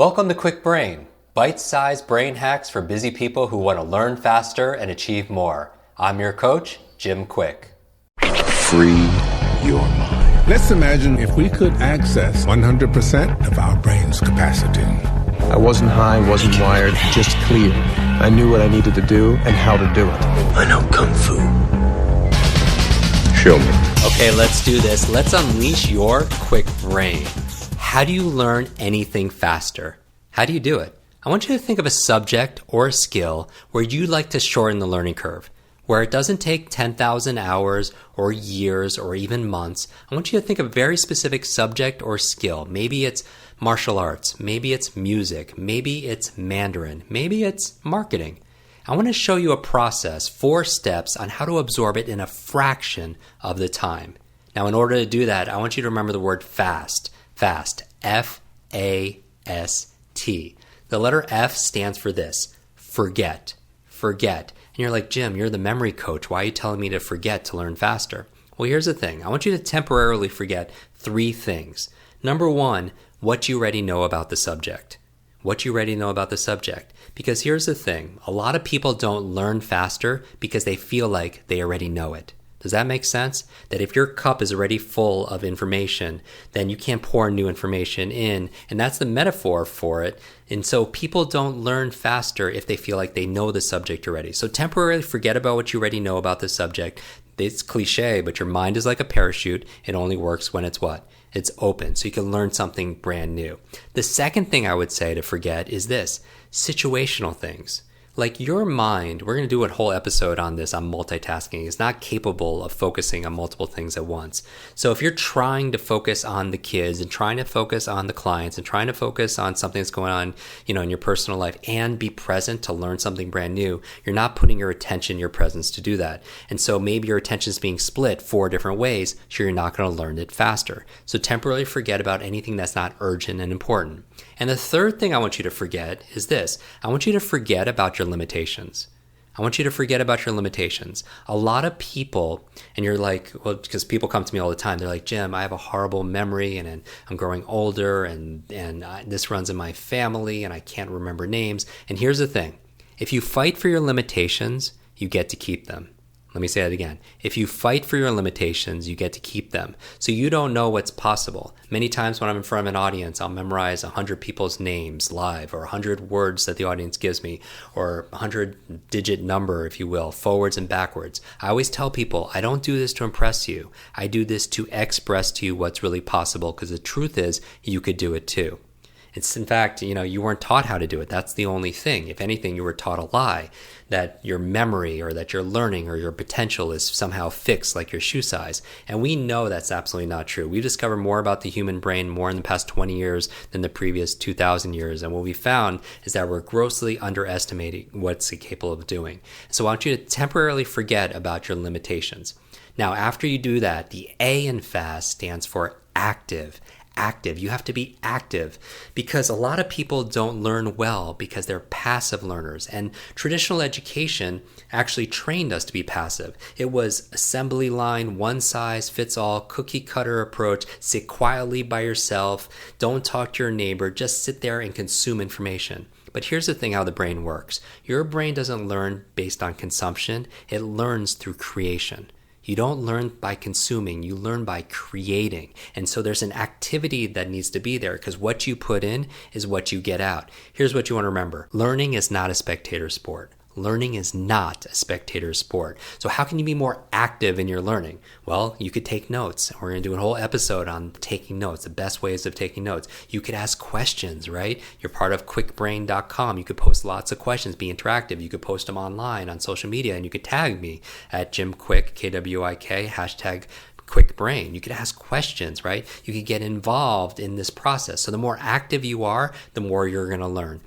Welcome to Kwik Brain, bite-sized brain hacks for busy people who want to learn faster and achieve more. I'm your coach, Jim Kwik. Free your mind. Let's imagine if we could access 100% of our brain's capacity. I wasn't high, wasn't wired, just clear. I knew what I needed to do and how to do it. I know Kung Fu. Show me. Okay, let's do this. Let's unleash your Kwik Brain. How do you learn anything faster? How do you do it? I want you to think of a subject or a skill where you'd like to shorten the learning curve, where it doesn't take 10,000 hours or years or even months. I want you to think of a very specific subject or skill. Maybe it's martial arts, maybe it's music, maybe it's Mandarin, maybe it's marketing. I want to show you a process, 4 steps on how to absorb it in a fraction of the time. Now, in order to do that, I want you to remember the word fast. Fast, F-A-S-T. The letter F stands for this, forget. And you're like, Jim, you're the memory coach. Why are you telling me to forget to learn faster? Well, here's the thing. I want you to temporarily forget 3 things. Number 1, what you already know about the subject. Because here's the thing. A lot of people don't learn faster because they feel like they already know it. Does that make sense? That if your cup is already full of information, then you can't pour new information in. And that's the metaphor for it. And so people don't learn faster if they feel like they know the subject already. So temporarily forget about what you already know about the subject. It's cliche, but your mind is like a parachute. It only works when it's what? It's open. So you can learn something brand new. The second thing I would say to forget is this, situational things. Like your mind, we're going to do a whole episode on this, on multitasking, is not capable of focusing on multiple things at once. So if you're trying to focus on the kids and trying to focus on the clients and trying to focus on something that's going on, in your personal life and be present to learn something brand new, you're not putting your attention, your presence to do that. And so maybe your attention is being split 4 different ways, so you're not going to learn it faster. So temporarily forget about anything that's not urgent and important. And the third thing I want you to forget is this. I want you to forget about your limitations. A lot of people, and you're like, well, because people come to me all the time, they're like, Jim, I have a horrible memory and I'm growing older and this runs in my family and I can't remember names. And here's the thing. If you fight for your limitations, you get to keep them. Let me say that again. If you fight for your limitations, you get to keep them. So you don't know what's possible. Many times when I'm in front of an audience, I'll memorize 100 people's names live, or 100 words that the audience gives me, or 100-digit number, if you will, forwards and backwards. I always tell people, I don't do this to impress you. I do this to express to you what's really possible, because the truth is, you could do it too. It's in fact, you weren't taught how to do it. That's the only thing. If anything, you were taught a lie, that your memory or that your learning or your potential is somehow fixed like your shoe size. And we know that's absolutely not true. We've discovered more about the human brain more in the past 20 years than the previous 2,000 years. And what we found is that we're grossly underestimating what's capable of doing. So I want you to temporarily forget about your limitations. Now, after you do that, the A in FAST stands for active. You have to be active, because a lot of people don't learn well because they're passive learners, and traditional education actually trained us to be passive. It was assembly line, one size fits all, cookie cutter approach, sit quietly by yourself, don't talk to your neighbor, just sit there and consume information. But here's the thing how the brain works. Your brain doesn't learn based on consumption, it learns through creation. You don't learn by consuming, you learn by creating. And so there's an activity that needs to be there, because what you put in is what you get out. Here's what you want to remember. Learning is not a spectator sport. So how can you be more active in your learning? Well, you could take notes. We're going to do a whole episode on taking notes, the best ways of taking notes. You could ask questions, right? You're part of kwikbrain.com. You could post lots of questions, be interactive. You could post them online on social media, and you could tag me at Jim Kwik, Kwik, hashtag Kwik Brain. You could ask questions, right? You could get involved in this process. So the more active you are, the more you're going to learn.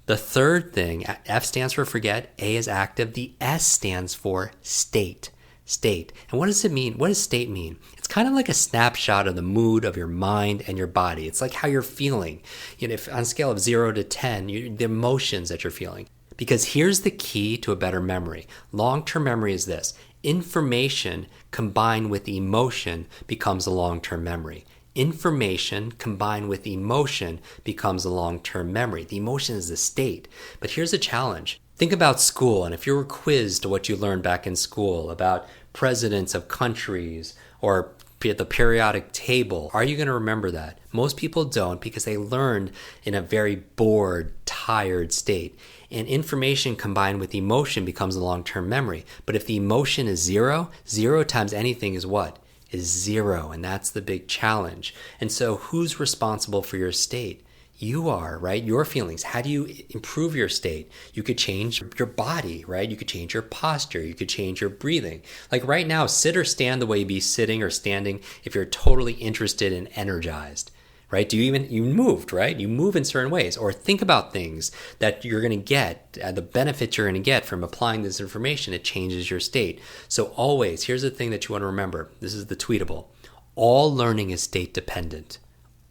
The third thing, F stands for forget, A is active, the S stands for state. And what does it mean? What does state mean? It's kind of like a snapshot of the mood of your mind and your body. It's like how you're feeling. If on a scale of 0 to 10, the emotions that you're feeling. Because here's the key to a better memory. Long-term memory is this. Information combined with emotion becomes a long-term memory. Information combined with emotion becomes a long-term memory. The emotion is the state. But here's a challenge. Think about school, and if you were quizzed what you learned back in school about presidents of countries or the periodic table, are you going to remember that? Most people don't, because they learned in a very bored, tired state. And information combined with emotion becomes a long-term memory. But if the emotion is zero, 0 times anything is what? Is 0. And that's the big challenge. And so who's responsible for your state? You are, right? Your feelings. How do you improve your state? You could change your body, right? You could change your posture. You could change your breathing. Like right now, sit or stand the way you be sitting or standing if you're totally interested and energized, right? You moved, right? You move in certain ways. Or think about things that you're going to get, the benefits you're going to get from applying this information. It changes your state. So always, here's the thing that you want to remember. This is the tweetable. All learning is state dependent.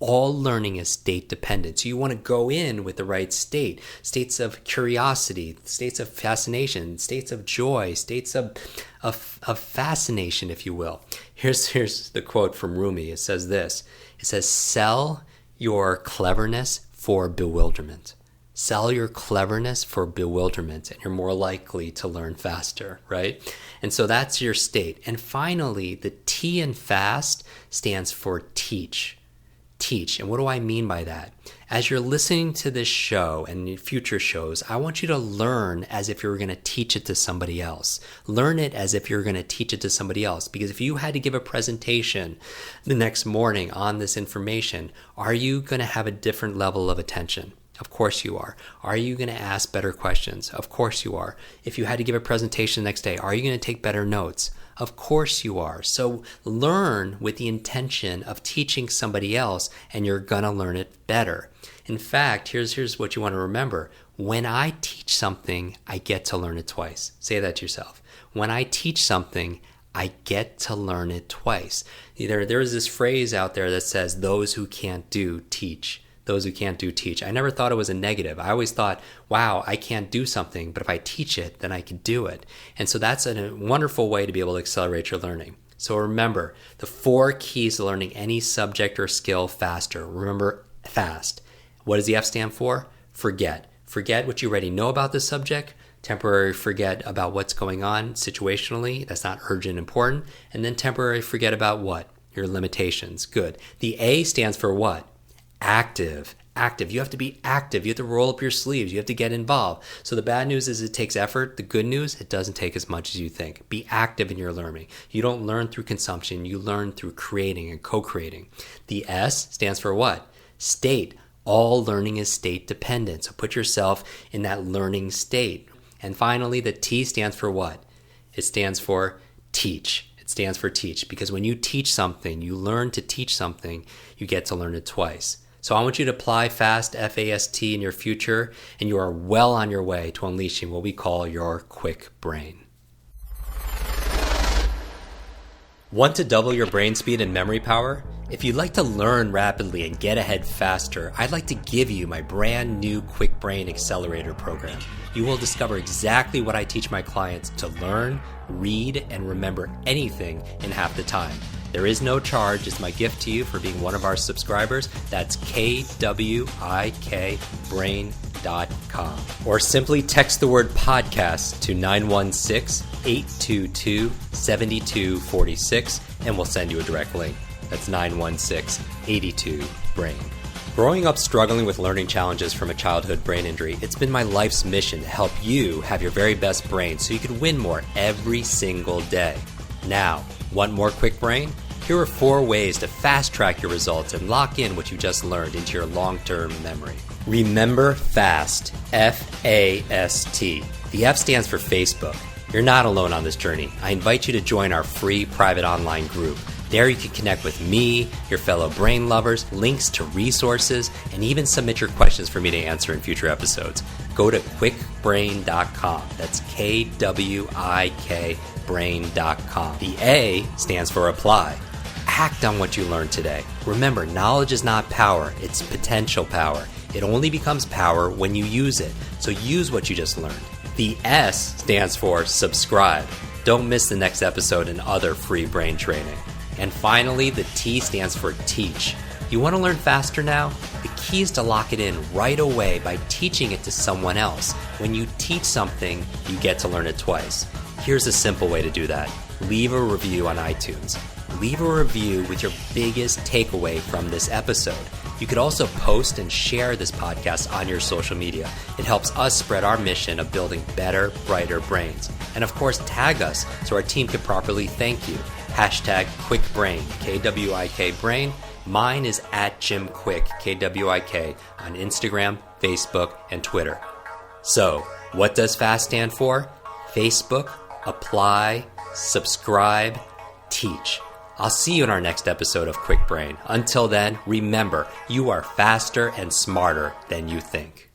All learning is state dependent. So you want to go in with the right state, states of curiosity, states of fascination, states of joy, states of fascination, if you will. Here's the quote from Rumi. It says this. It says, sell your cleverness for bewilderment. Sell your cleverness for bewilderment, and you're more likely to learn faster, right? And so that's your state. And finally, the T in fast stands for teach. Teach. And what do I mean by that? As you're listening to this show and future shows, I want you to learn as if you were going to teach it to somebody else. Learn it as if you're going to teach it to somebody else. Because if you had to give a presentation the next morning on this information, are you going to have a different level of attention? Of course you are. Are you going to ask better questions? Of course you are. If you had to give a presentation the next day, are you going to take better notes? Of course you are. So learn with the intention of teaching somebody else, and you're going to learn it better. In fact, here's what you want to remember. When I teach something, I get to learn it twice. Say that to yourself. When I teach something, I get to learn it twice. There is this phrase out there that says, those who can't do, teach. Those who can't do, teach. I never thought it was a negative. I always thought, wow, I can't do something, but if I teach it, then I can do it. And so that's a wonderful way to be able to accelerate your learning. So remember, the 4 keys to learning any subject or skill faster. Remember, fast. What does the F stand for? Forget. Forget what you already know about the subject. Temporary forget about what's going on situationally. That's not urgent, important. And then temporary forget about what? Your limitations. Good. The A stands for what? Active. Active. You have to be active. You have to roll up your sleeves. You have to get involved. So the bad news is it takes effort. The good news, it doesn't take as much as you think. Be active in your learning. You don't learn through consumption. You learn through creating and co-creating. The S stands for what? State. All learning is state dependent. So put yourself in that learning state. And finally, the T stands for what? It stands for teach. It stands for teach. Because when you teach something, you learn to teach something, you get to learn it twice. So I want you to apply FAST, F-A-S-T, in your future, and you are well on your way to unleashing what we call your Kwik Brain. Want to double your brain speed and memory power? If you'd like to learn rapidly and get ahead faster, I'd like to give you my brand new Kwik Brain Accelerator program. You will discover exactly what I teach my clients to learn, read, and remember anything in half the time. There is no charge. It's my gift to you for being one of our subscribers. That's kwikbrain.com. Or simply text the word podcast to 916-822-7246 and we'll send you a direct link. That's 916-82-BRAIN. Growing up struggling with learning challenges from a childhood brain injury, it's been my life's mission to help you have your very best brain so you can win more every single day. Now, want more Kwik Brain? Here are 4 ways to fast track your results and lock in what you just learned into your long-term memory. Remember FAST, F-A-S-T. The F stands for Facebook. You're not alone on this journey. I invite you to join our free private online group. There you can connect with me, your fellow brain lovers, links to resources, and even submit your questions for me to answer in future episodes. Go to kwikbrain.com. That's K-W-I-K brain.com. The A stands for apply. Act on what you learned today. Remember, knowledge is not power, it's potential power. It only becomes power when you use it. So use what you just learned. The S stands for subscribe. Don't miss the next episode and other free brain training. And finally, the T stands for teach. You want to learn faster now? The key is to lock it in right away by teaching it to someone else. When you teach something, you get to learn it twice. Here's a simple way to do that. Leave a review on iTunes. Leave a review with your biggest takeaway from this episode. You could also post and share this podcast on your social media. It helps us spread our mission of building better, brighter brains. And of course, tag us so our team can properly thank you. Hashtag Kwik Brain, Kwik Brain. Mine is at Jim Kwik, Kwik, on Instagram, Facebook, and Twitter. So, what does FAST stand for? Facebook, apply, subscribe, teach. I'll see you in our next episode of Kwik Brain. Until then, remember, you are faster and smarter than you think.